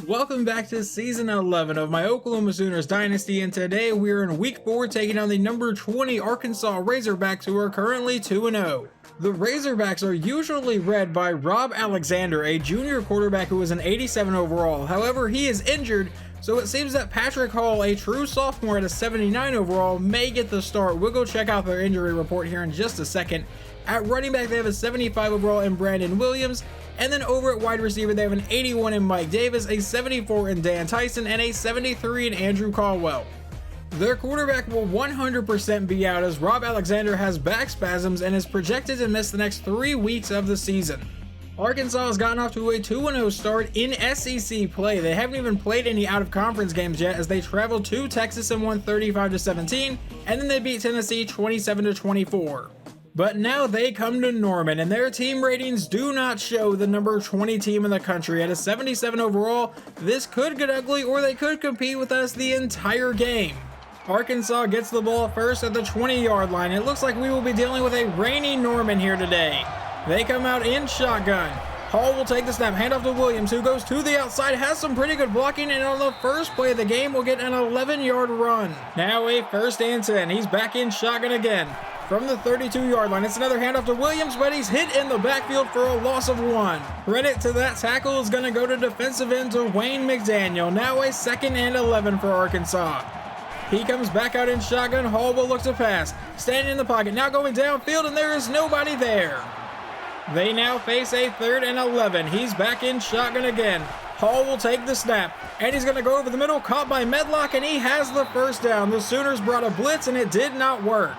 Welcome back to Season 11 of my Oklahoma Sooners Dynasty, and today we're in Week 4 taking on the number 20 Arkansas Razorbacks, who are currently 2-0. The Razorbacks are usually led by Rob Alexander, a junior quarterback who was an 87 overall. However, he is injured, so it seems that Patrick Hall, a true sophomore at a 79 overall, may get the start. We'll go check out their injury report here in just a second. At running back, they have a 75 overall in Brandon Williams. And then over at wide receiver, they have an 81 in Mike Davis, a 74 in Dan Tyson, and a 73 in Andrew Caldwell. Their quarterback will 100% be out as Rob Alexander has back spasms and is projected to miss the next 3 weeks of the season. Arkansas has gotten off to a 2-0 start in SEC play. They haven't even played any out-of-conference games yet, as they traveled to Texas and won 35-17, and then they beat Tennessee 27-24. But now they come to Norman, and their team ratings do not show the number 20 team in the country. At a 77 overall, this could get ugly, or they could compete with us the entire game. Arkansas gets the ball first at the 20-yard line. It looks like we will be dealing with a rainy Norman here today. They come out in shotgun. Hall will take the snap, hand off to Williams, who goes to the outside, has some pretty good blocking, and on the first play of the game will get an 11-yard run. Now a 1st and 10. He's back in shotgun again. From the 32-yard line, it's another handoff to Williams, but he's hit in the backfield for a loss of 1. Credit to that tackle is going to go to defensive end to Wayne McDaniel. Now a 2nd and 11 for Arkansas. He comes back out in shotgun. Hall will look to pass. Standing in the pocket, now going downfield, and there is nobody there. They now face a 3rd and 11. He's back in shotgun again. Hall will take the snap, and he's going to go over the middle, caught by Medlock, and he has the first down. The Sooners brought a blitz, and it did not work.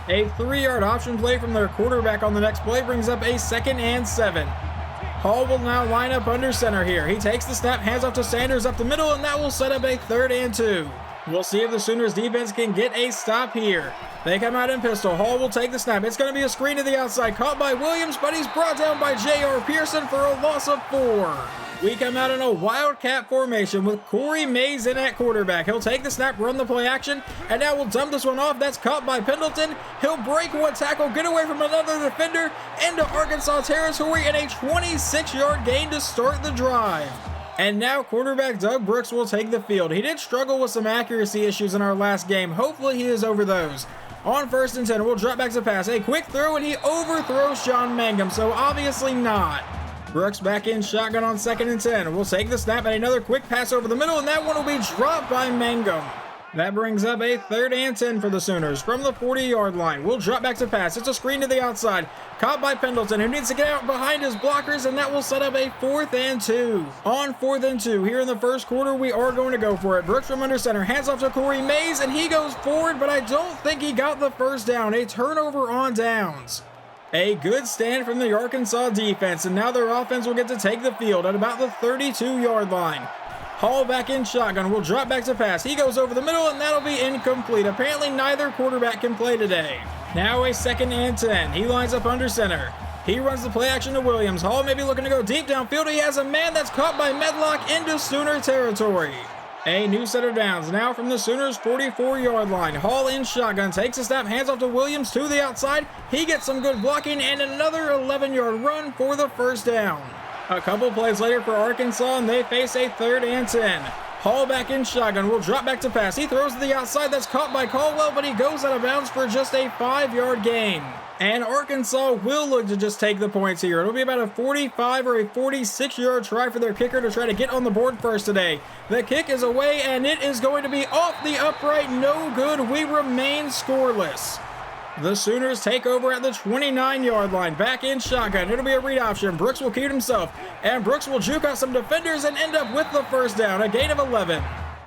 A 3-yard option play from their quarterback on the next play brings up a 2nd and 7. Hall will now line up under center here. He takes the snap, hands off to Sanders up the middle, and that will set up a 3rd and 2. We'll see if the Sooners defense can get a stop here. They come out in pistol. Hall will take the snap. It's going to be a screen to the outside, caught by Williams, but he's brought down by J.R. Pearson for a loss of 4. We come out in a wildcat formation with Corey Mays in at quarterback. He'll take the snap, run the play action, and now we'll dump this one off. That's caught by Pendleton. He'll break one tackle, get away from another defender, into Arkansas territory, and a 26-yard gain to start the drive. And now quarterback Doug Brooks will take the field. He did struggle with some accuracy issues in our last game. Hopefully he is over those. On 1st and 10, we'll drop back to pass. A quick throw, and he overthrows John Mangum, so obviously not. Brooks back in shotgun on 2nd and 10. We'll take the snap and another quick pass over the middle, and that one will be dropped by Mangum. That brings up a 3rd and 10 for the Sooners from the 40-yard line. We'll drop back to pass. It's a screen to the outside, caught by Pendleton, who needs to get out behind his blockers, and that will set up a 4th and 2. On 4th and 2, here in the first quarter, we are going to go for it. Brooks from under center, hands off to Corey Mays, and he goes forward, but I don't think he got the first down. A turnover on downs. A good stand from the Arkansas defense, and now their offense will get to take the field at about the 32-yard line. Hall back in shotgun, will drop back to pass. He goes over the middle, and that'll be incomplete. Apparently neither quarterback can play today. Now a 2nd and 10. He lines up under center. He runs the play action to Williams. Hall may be looking to go deep downfield. He has a man that's caught by Medlock into Sooner territory. A new set of downs now from the Sooners' 44-yard line. Hall in shotgun, takes a snap, hands off to Williams to the outside. He gets some good blocking and another 11-yard run for the first down. A couple plays later for Arkansas, and they face a 3rd and 10. Hall back in shotgun, will drop back to pass. He throws to the outside, that's caught by Caldwell, but he goes out of bounds for just a 5-yard gain. And Arkansas will look to just take the points here. It'll be about a 45 or a 46-yard try for their kicker to try to get on the board first today. The kick is away, and it is going to be off the upright. No good. We remain scoreless. The Sooners take over at the 29-yard line. Back in shotgun. It'll be a read option. Brooks will keep it himself, and Brooks will juke out some defenders and end up with the first down. A gain of 11.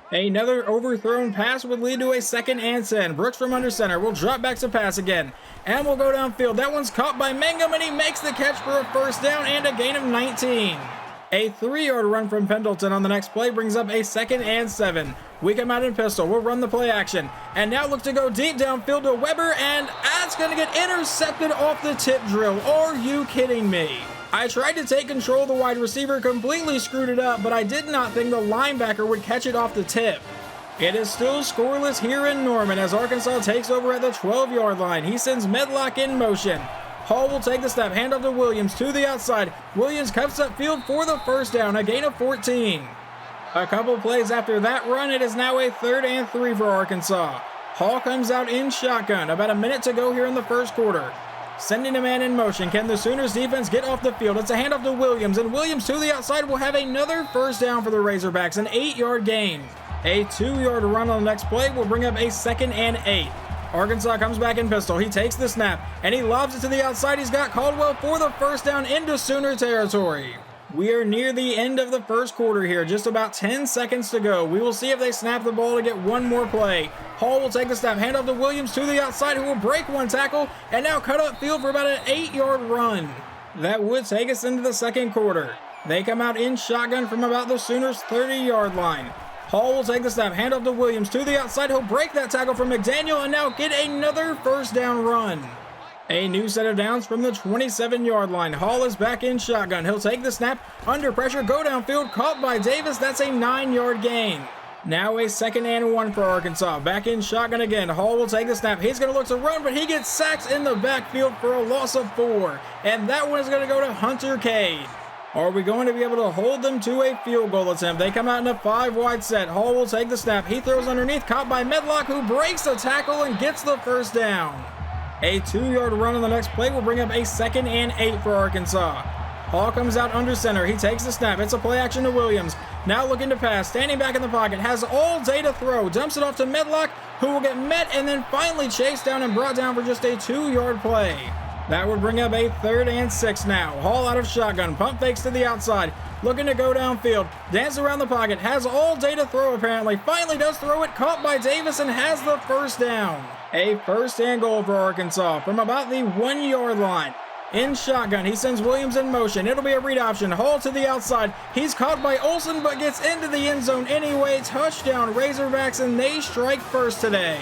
Another overthrown pass would lead to a 2nd and 10. Brooks from under center will drop back to pass again, and will go downfield. That one's caught by Mangum, and he makes the catch for a first down and a gain of 19. A 3-yard run from Pendleton on the next play brings up a 2nd and 7. We come out in pistol. We'll run the play action, and now look to go deep downfield to Weber, and that's going to get intercepted off the tip drill. Are you kidding me? I tried to take control of the wide receiver, completely screwed it up, but I did not think the linebacker would catch it off the tip. It is still scoreless here in Norman as Arkansas takes over at the 12-yard line. He sends Medlock in motion. Hall will take the snap, hand off to Williams to the outside. Williams cuts up field for the first down, a gain of 14. A couple plays after that run, it is now a 3rd and 3 for Arkansas. Hall comes out in shotgun. About a minute to go here in the first quarter. Sending a man in motion. Can the Sooners defense get off the field? It's a handoff to Williams, and Williams to the outside will have another first down for the Razorbacks, an 8-yard gain. A 2-yard run on the next play will bring up a 2nd and 8. Arkansas comes back in pistol. He takes the snap, and he lobs it to the outside. He's got Caldwell for the first down into Sooner territory. We are near the end of the first quarter here, just about 10 seconds to go. We will see if they snap the ball to get one more play. Hall will take the snap, hand off to Williams to the outside, who will break one tackle, and now cut up field for about an 8-yard run. That would take us into the second quarter. They come out in shotgun from about the Sooners' 30-yard line. Hall will take the snap, hand off to Williams to the outside. He'll break that tackle from McDaniel and now get another first down run. A new set of downs from the 27-yard line. Hall is back in shotgun. He'll take the snap, under pressure, go downfield, caught by Davis. That's a 9-yard gain. Now a 2nd and 1 for Arkansas. Back in shotgun again. Hall will take the snap. He's going to look to run, but he gets sacked in the backfield for a loss of 4. And that one is going to go to Hunter Cade. Are we going to be able to hold them to a field goal attempt? They come out in a 5-wide set. Hall will take the snap. He throws underneath, caught by Medlock, who breaks the tackle and gets the first down. A 2-yard run on the next play will bring up a 2nd and 8 for Arkansas. Hall comes out under center. He takes the snap. It's a play action to Williams. Now looking to pass. Standing back in the pocket. Has all day to throw. Dumps it off to Medlock, who will get met and then finally chased down and brought down for just a 2-yard play. That would bring up a 3rd and 6 now. Hall out of shotgun. Pump fakes to the outside. Looking to go downfield. Dance around the pocket. Has all day to throw apparently. Finally does throw it. Caught by Davis and has the first down. A 1st and goal for Arkansas from about the 1-yard line. In shotgun, he sends Williams in motion. It'll be a read option. Hall to the outside. He's caught by Olsen, but gets into the end zone anyway. Touchdown, Razorbacks, and they strike first today.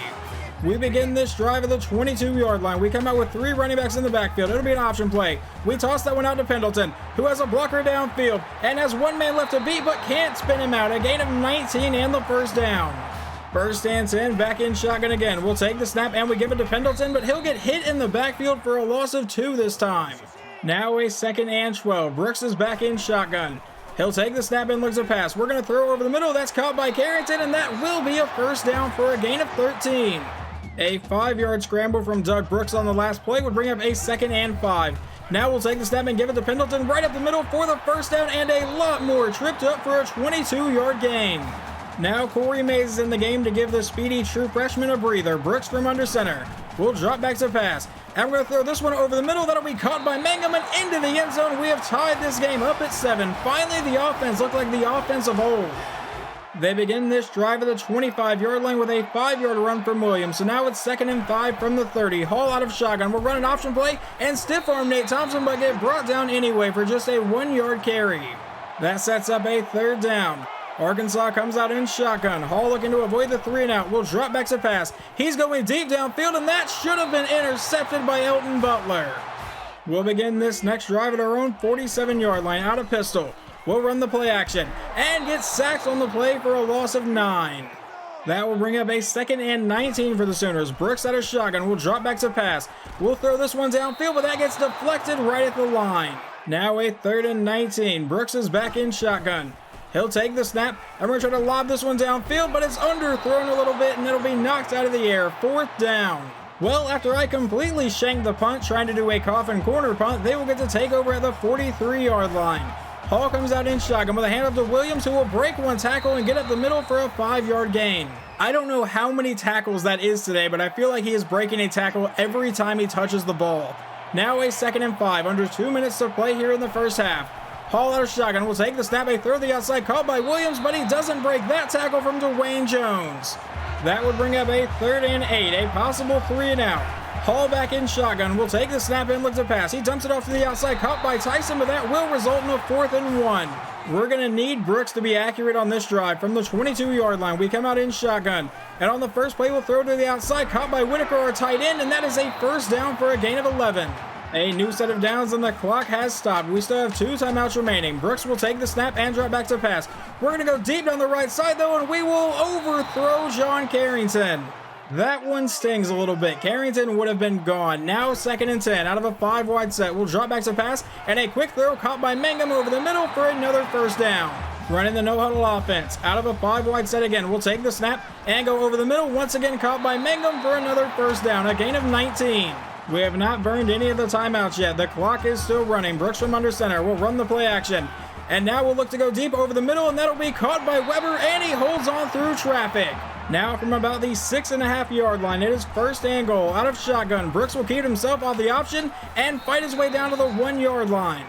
We begin this drive at the 22-yard line. We come out with 3 running backs in the backfield. It'll be an option play. We toss that one out to Pendleton, who has a blocker downfield and has one man left to beat, but can't spin him out. A gain of 19 and the first down. 1st and 10, back in shotgun again. We'll take the snap and we give it to Pendleton, but he'll get hit in the backfield for a loss of 2 this time. Now a 2nd and 12. Brooks is back in shotgun. He'll take the snap and looks to pass. We're going to throw over the middle. That's caught by Carrington, and that will be a first down for a gain of 13. A 5-yard scramble from Doug Brooks on the last play would bring up a 2nd and 5. Now we'll take the snap and give it to Pendleton right up the middle for the first down, and a lot more, tripped up for a 22-yard gain. Now Corey Mays is in the game to give the speedy true freshman a breather. Brooks from under center. We'll drop back to pass. And we're going to throw this one over the middle. That'll be caught by Mangum and into the end zone. We have tied this game up at 7. Finally, the offense looked like the offense of old. They begin this drive at the 25-yard line with a 5-yard run from Williams. So now it's 2nd and 5 from the 30. Hall out of shotgun. We'll run an option play and stiff arm Nate Thompson, but get brought down anyway for just a 1-yard carry. That sets up a 3rd down. Arkansas comes out in shotgun. Hall looking to avoid the 3-and-out. Will drop back to pass. He's going deep downfield, and that should have been intercepted by Elton Butler. We'll begin this next drive at our own 47-yard line out of pistol. We'll run the play action and get sacked on the play for a loss of 9. That will bring up a 2nd and 19 for the Sooners. Brooks out of shotgun. Will drop back to pass. We'll throw this one downfield, but that gets deflected right at the line. Now a 3rd and 19. Brooks is back in shotgun. He'll take the snap, and we're going to try to lob this one downfield, but it's underthrown a little bit, and it'll be knocked out of the air. 4th down. Well, after I completely shanked the punt trying to do a coffin corner punt, they will get to take over at the 43-yard line. Hall comes out in shotgun with a handoff to Williams, who will break one tackle and get up the middle for a 5-yard gain. I don't know how many tackles that is today, but I feel like he is breaking a tackle every time he touches the ball. Now a 2nd and 5, under 2 minutes to play here in the first half. Hall out of shotgun will take the snap, a throw to the outside, caught by Williams, but he doesn't break that tackle from Dwayne Jones. That would bring up a 3rd and 8, a possible 3-and-out. Hall back in shotgun will take the snap and look to pass. He dumps it off to the outside, caught by Tyson, but that will result in a 4th and 1. We're going to need Brooks to be accurate on this drive. From the 22-yard line, we come out in shotgun. And on the first play, we'll throw to the outside, caught by Whitaker, our tight end, and that is a first down for a gain of 11. A new set of downs, and the clock has stopped. We still have 2 timeouts remaining. Brooks will take the snap and drop back to pass. We're going to go deep down the right side, though, and we will overthrow John Carrington. That one stings a little bit. Carrington would have been gone. Now 2nd and 10 out of a 5-wide set. We'll drop back to pass, and a quick throw caught by Mangum over the middle for another first down. Running the no-huddle offense. Out of a 5-wide set again. We'll take the snap and go over the middle. Once again caught by Mangum for another first down. A gain of 19. We have not burned any of the timeouts yet. The clock is still running. Brooks from under center will run the play action. And now we'll look to go deep over the middle, and that'll be caught by Weber, and he holds on through traffic. Now from about the 6.5-yard line, it is first and goal. Out of shotgun, Brooks will keep himself off the option and fight his way down to the 1-yard line.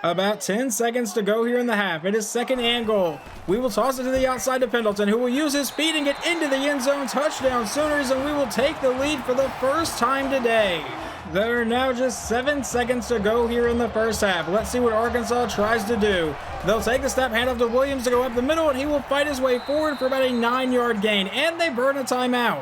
About 10 seconds to go here in the half. It is second and goal. We will toss it to the outside to Pendleton, who will use his speed and get into the end zone. Touchdown Sooners, and we will take the lead for the first time today. There are now just 7 seconds to go here in the first half. Let's see what Arkansas tries to do. They'll take the snap, hand off to Williams to go up the middle, and he will fight his way forward for about a 9-yard gain, and they burn a timeout.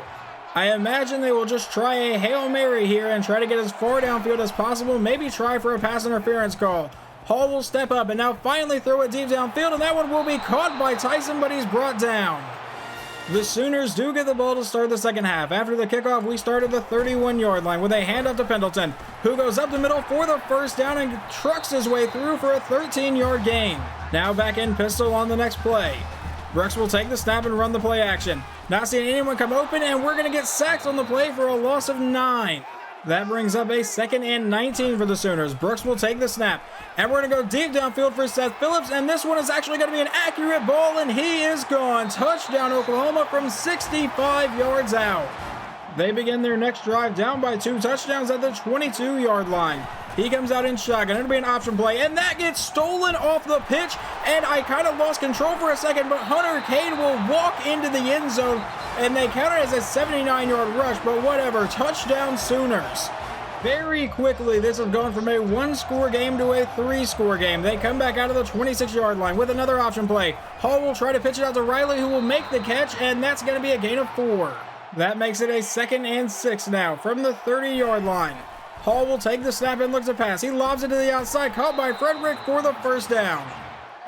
I imagine they will just try a Hail Mary here and try to get as far downfield as possible, maybe try for a pass interference call. Hall will step up and now finally throw it deep downfield, and that one will be caught by Tyson, but he's brought down. The Sooners do get the ball to start the second half. After the kickoff, we start at the 31-yard line with a handoff to Pendleton, who goes up the middle for the first down and trucks his way through for a 13-yard gain. Now back in pistol on the next play. Brooks will take the snap and run the play action. Not seeing anyone come open, and we're going to get sacked on the play for a loss of 9. That brings up a second and 19 for the Sooners. Brooks will take the snap, and we're going to go deep downfield for Seth Phillips, and this one is actually going to be an accurate ball, and he is gone. Touchdown Oklahoma from 65 yards out. They begin their next drive down by 2 touchdowns at the 22-yard line. He comes out in shotgun. It'll be an option play, and that gets stolen off the pitch, and I kind of lost control for a second, but Hunter Kane will walk into the end zone, and they count it as a 79-yard rush, but whatever. Touchdown Sooners. Very quickly, this has gone from a 1-score game to a 3-score game. They come back out of the 26-yard line with another option play. Hall will try to pitch it out to Riley, who will make the catch, and that's going to be a gain of 4. That makes it a second and 6 now from the 30-yard line. Hall will take the snap and look to pass. He lobs it to the outside, caught by Frederick for the first down.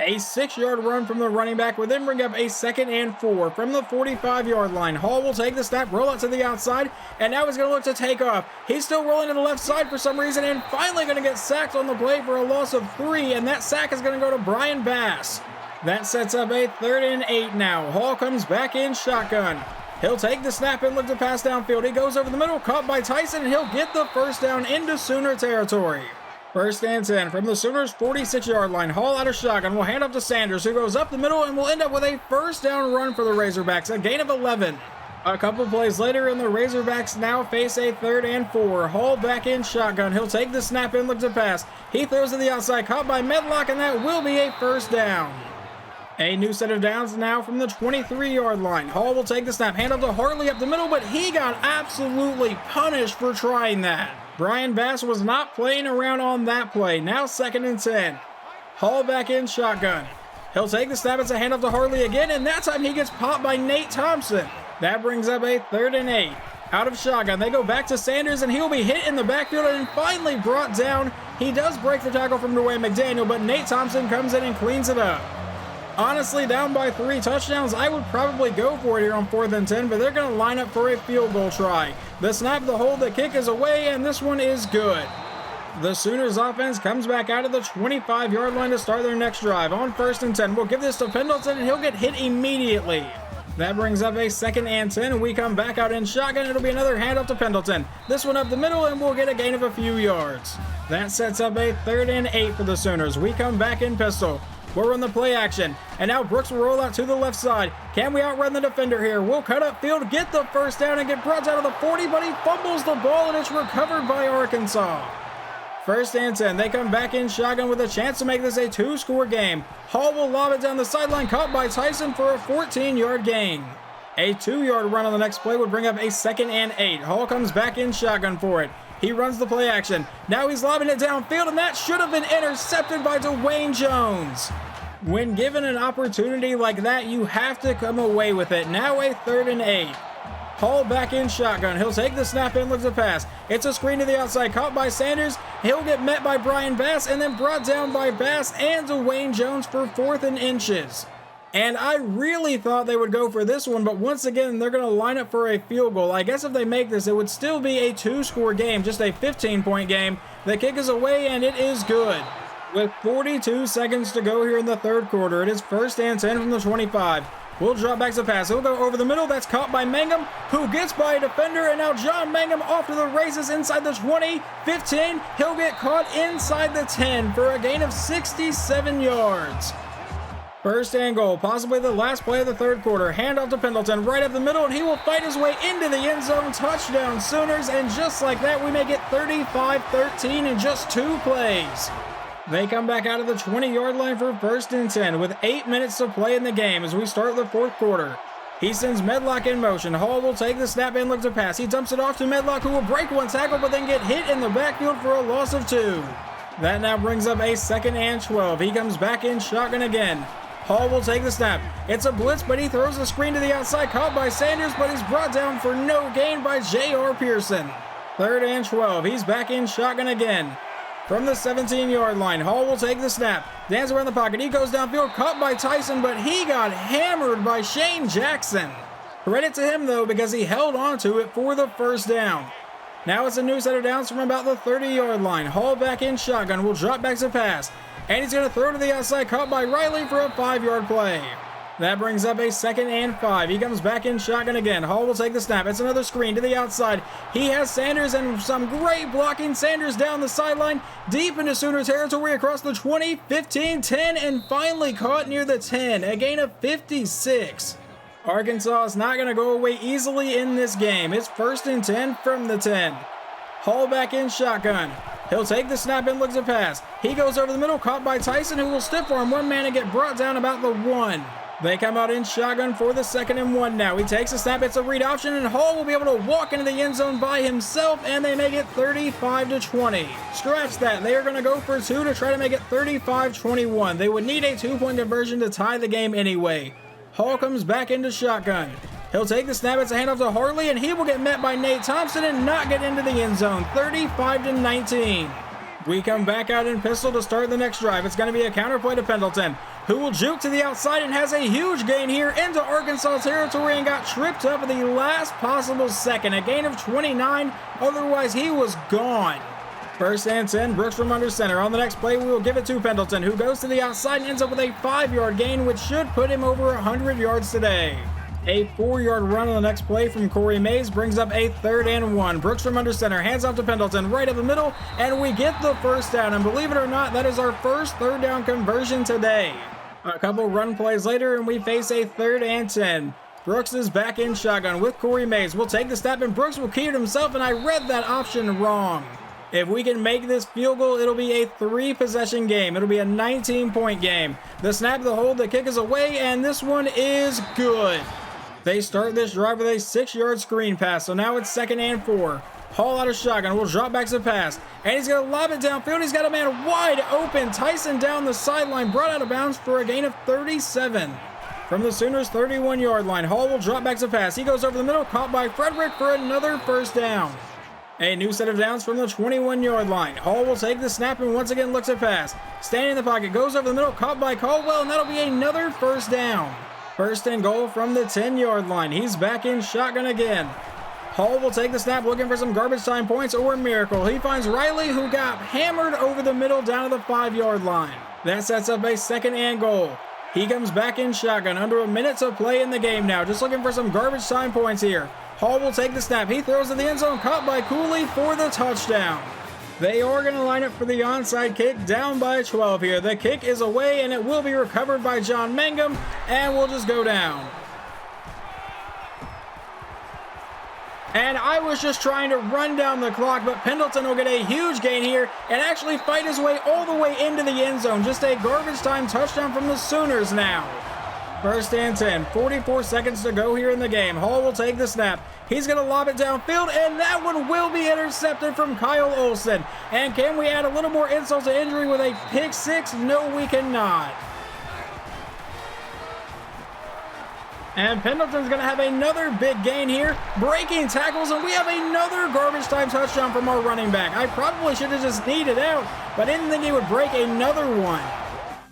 A 6-yard run from the running back would then bring up a second and 4 from the 45-yard line. Hall will take the snap, roll out to the outside, and now he's going to look to take off. He's still rolling to the left side for some reason, and finally going to get sacked on the play for a loss of 3, and that sack is going to go to Brian Bass. That sets up a 3rd and 8 now. Hall comes back in shotgun. He'll take the snap and look to pass downfield. He goes over the middle, caught by Tyson, and he'll get the first down into Sooner territory. First and 10 from the Sooners' 46-yard line. Hall out of shotgun will hand off to Sanders, who goes up the middle and will end up with a first down run for the Razorbacks, a gain of 11. A couple plays later, and the Razorbacks now face a 3rd and 4. Hall back in shotgun. He'll take the snap and look to pass. He throws to the outside, caught by Medlock, and that will be a first down. A new set of downs now from the 23-yard line. Hall will take the snap, hand off to Hartley up the middle, but he got absolutely punished for trying that. Brian Bass was not playing around on that play. Now 2nd and 10. Hall back in shotgun. He'll take the snap. It's a handoff to Hartley again, and that time he gets popped by Nate Thompson. That brings up a 3rd and 8. Out of shotgun, they go back to Sanders, and he'll be hit in the backfield and finally brought down. He does break the tackle from Dwayne McDaniel, but Nate Thompson comes in and cleans it up. Honestly, down by 3 touchdowns, I would probably go for it here on 4th and 10, but they're going to line up for a field goal try. The snap, the hold, the kick is away, and this one is good. The Sooners offense comes back out of the 25-yard line to start their next drive. On 1st and 10, we'll give this to Pendleton, and he'll get hit immediately. That brings up a 2nd and 10, and we come back out in shotgun. It'll be another handoff to Pendleton. This one up the middle, and we'll get a gain of a few yards. That sets up a 3rd and 8 for the Sooners. We come back in pistol. We'll run the play action, and now Brooks will roll out to the left side. Can we outrun the defender here? We'll cut up field, get the first down, and get brought out of the 40, but he fumbles the ball, and it's recovered by Arkansas. 1st and 10. They come back in shotgun with a chance to make this a 2-score game. Hall will lob it down the sideline, caught by Tyson for a 14-yard gain. A 2-yard run on the next play would bring up a 2nd and 8. Hall comes back in shotgun for it. He runs the play action. Now he's lobbing it downfield, and that should have been intercepted by Dwayne Jones. When given an opportunity like that, you have to come away with it. Now a 3rd and 8. Hall back in shotgun. He'll take the snap and look to pass. It's a screen to the outside, caught by Sanders. He'll get met by Brian Bass, and then brought down by Bass and Dwayne Jones for 4th and inches. And I really thought they would go for this one, but once again, they're going to line up for a field goal. I guess if they make this, it would still be a 2-score game, just a 15-point game. The kick is away, and it is good. With 42 seconds to go here in the third quarter, it is 1st and 10 from the 25. We'll drop back to pass. He'll go over the middle. That's caught by Mangum, who gets by a defender. And now John Mangum off to the races inside the 20, 15. He'll get caught inside the 10 for a gain of 67 yards. 1st and goal, possibly the last play of the third quarter. Handoff to Pendleton right up the middle, and he will fight his way into the end zone. Touchdown Sooners, and just like that, we make it 35-13 in just 2 plays. They come back out of the 20-yard line for 1st and 10 with 8 minutes to play in the game as we start the fourth quarter. He sends Medlock in motion. Hall will take the snap and look to pass. He dumps it off to Medlock, who will break one tackle but then get hit in the backfield for a loss of 2. That now brings up a 2nd and 12. He comes back in shotgun again. Hall will take the snap. It's a blitz, but he throws the screen to the outside, caught by Sanders, but he's brought down for no gain by J.R. Pearson. 3rd and 12. He's back in shotgun again. From the 17-yard line, Hall will take the snap. Dances around the pocket. He goes downfield, caught by Tyson, but he got hammered by Shane Jackson. Credit to him, though, because he held on to it for the 1st down. Now it's a new set of downs from about the 30-yard line. Hall back in shotgun. Will drop back to pass. And he's going to throw to the outside, caught by Riley for a 5-yard play. That brings up a 2nd and 5. He comes back in shotgun again. Hall will take the snap. It's another screen to the outside. He has Sanders and some great blocking. Sanders down the sideline, deep into Sooner territory across the 20, 15, 10, and finally caught near the 10. A gain of 56. Arkansas is not going to go away easily in this game. It's 1st and 10 from the 10. Hall back in shotgun. He'll take the snap and look to pass. He goes over the middle, caught by Tyson, who will stiff arm one man and get brought down about the 1. They come out in shotgun for the 2nd and 1 now. He takes a snap. It's a read option, and Hall will be able to walk into the end zone by himself, and they make it 35-20. Scratch that. They are going to go for 2 to try to make it 35-21. They would need a 2-point conversion to tie the game anyway. Hall comes back into shotgun. He'll take the snap. It's a handoff to Harley, and he will get met by Nate Thompson and not get into the end zone. 35-19. We come back out in pistol to start the next drive. It's going to be a counterplay to Pendleton, who will juke to the outside and has a huge gain here into Arkansas territory and got tripped up at the last possible second. A gain of 29. Otherwise, he was gone. 1st and 10, Brooks from under center. On the next play, we will give it to Pendleton, who goes to the outside and ends up with a 5-yard gain, which should put him over 100 yards today. A 4-yard run on the next play from Corey Mays brings up a 3rd and 1. Brooks from under center, hands off to Pendleton, right up the middle, and we get the 1st down. And believe it or not, that is our first 3rd down conversion today. A couple run plays later, and we face a 3rd and 10. Brooks is back in shotgun with Corey Mays. We'll take the snap, and Brooks will key it himself, and I read that option wrong. If we can make this field goal, it'll be a 3-possession game. It'll be a 19-point game. The snap, the hold, the kick is away, and this one is good. They start this drive with a 6-yard screen pass, so now it's 2nd and 4. Hall out of shotgun, will drop back to pass, and he's going to lob it downfield. He's got a man wide open. Tyson down the sideline, brought out of bounds for a gain of 37. From the Sooners' 31-yard line, Hall will drop back to pass. He goes over the middle, caught by Frederick for another 1st down. A new set of downs from the 21-yard line. Hall will take the snap and once again looks to pass. Standing in the pocket, goes over the middle, caught by Caldwell, and that'll be another 1st down. 1st and goal from the 10-yard line. He's back in shotgun again. Hall will take the snap, looking for some garbage time points or a miracle. He finds Riley, who got hammered over the middle down to the 5-yard line. That sets up a 2nd and goal. He comes back in shotgun, under a minute to play in the game now. Just looking for some garbage time points here. Hall will take the snap. He throws in the end zone, caught by Cooley for the touchdown. They are going to line up for the onside kick, down by 12 here. The kick is away, and it will be recovered by John Mangum, and we'll just go down. And I was just trying to run down the clock, but Pendleton will get a huge gain here and actually fight his way all the way into the end zone. Just a garbage time touchdown from the Sooners now. 1st and 10, 44 seconds to go here in the game. Hall will take the snap. He's going to lob it downfield, and that one will be intercepted from Kyle Olsen. And can we add a little more insult to injury with a pick 6? No, we cannot. And Pendleton's going to have another big gain here, breaking tackles, and we have another garbage time touchdown from our running back. I probably should have just kneed out, but I didn't think he would break another one.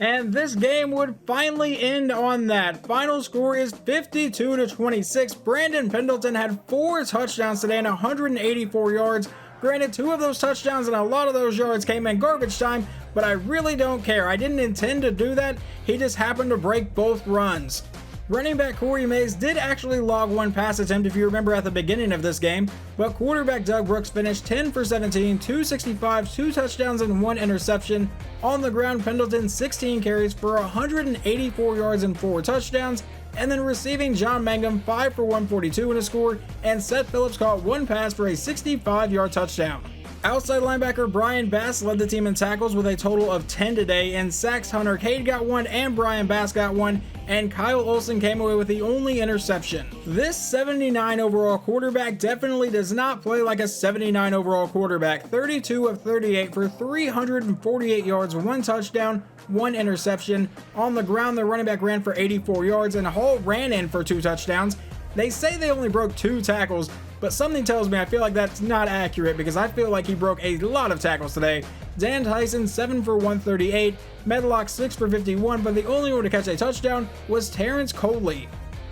And this game would finally end on that. Final score is 52-26. Brandon Pendleton had 4 touchdowns today and 184 yards Granted, 2 of those touchdowns and a lot of those yards came in garbage time, but I really don't care. I didn't intend to do that. He just happened to break both runs. Running back Corey Mays did actually log 1 pass attempt if you remember at the beginning of this game, but quarterback Doug Brooks finished 10 for 17, 265, 2 touchdowns and 1 interception. On the ground, Pendleton 16 carries for 184 yards and 4 touchdowns, and then receiving John Mangum 5 for 142 in a score, and Seth Phillips caught 1 pass for a 65-yard touchdown. Outside linebacker Brian Bass led the team in tackles with a total of 10 today, and sacks Hunter Cade got 1 and Brian Bass got 1, and Kyle Olsen came away with the only interception. This 79 overall quarterback definitely does not play like a 79 overall quarterback. 32 of 38 for 348 yards, 1 touchdown, 1 interception. On the ground, the running back ran for 84 yards, and Hall ran in for 2 touchdowns. They say they only broke 2 tackles, but something tells me I feel like that's not accurate because I feel like he broke a lot of tackles today. Dan Tyson 7 for 138, Medlock 6 for 51, but the only one to catch a touchdown was Terrence Coley.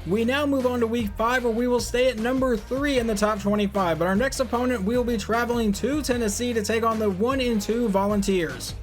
We now move on to week 5, where we will stay at number 3 in the top 25, but our next opponent we will be traveling to Tennessee to take on the 1-2 Volunteers.